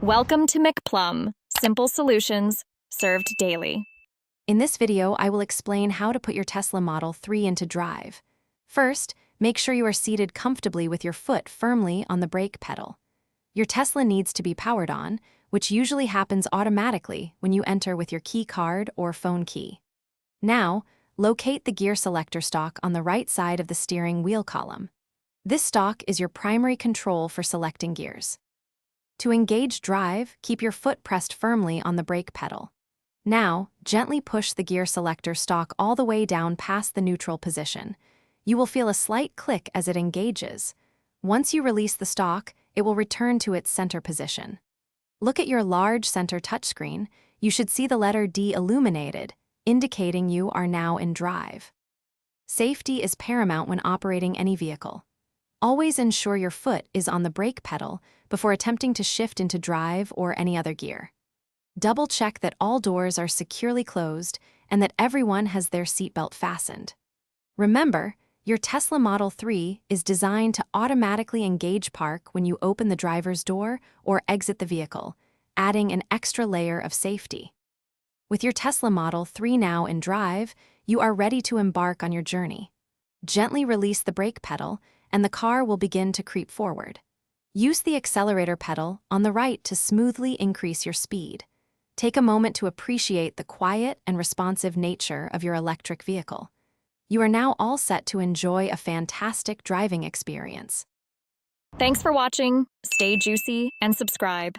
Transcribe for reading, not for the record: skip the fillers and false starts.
Welcome to McPlum, simple solutions served daily. In this video, I will explain how to put your Tesla Model 3 into drive. First, make sure you are seated comfortably with your foot firmly on the brake pedal. Your Tesla needs to be powered on, which usually happens automatically when you enter with your key card or phone key. Now, locate the gear selector stalk on the right side of the steering wheel column. This stalk is your primary control for selecting gears. To engage drive, keep your foot pressed firmly on the brake pedal. Now, gently push the gear selector stalk all the way down past the neutral position. You will feel a slight click as it engages. Once you release the stalk, it will return to its center position. Look at your large center touchscreen. You should see the letter D illuminated, indicating you are now in drive. Safety is paramount when operating any vehicle. Always ensure your foot is on the brake pedal before attempting to shift into drive or any other gear. Double-check that all doors are securely closed and that everyone has their seatbelt fastened. Remember, your Tesla Model 3 is designed to automatically engage park when you open the driver's door or exit the vehicle, adding an extra layer of safety. With your Tesla Model 3 now in drive, you are ready to embark on your journey. Gently release the brake pedal, and the car will begin to creep forward. Use the accelerator pedal on the right to smoothly increase your speed. Take a moment to appreciate the quiet and responsive nature of your electric vehicle. You are now all set to enjoy a fantastic driving experience. Thanks for watching. Stay juicy and subscribe.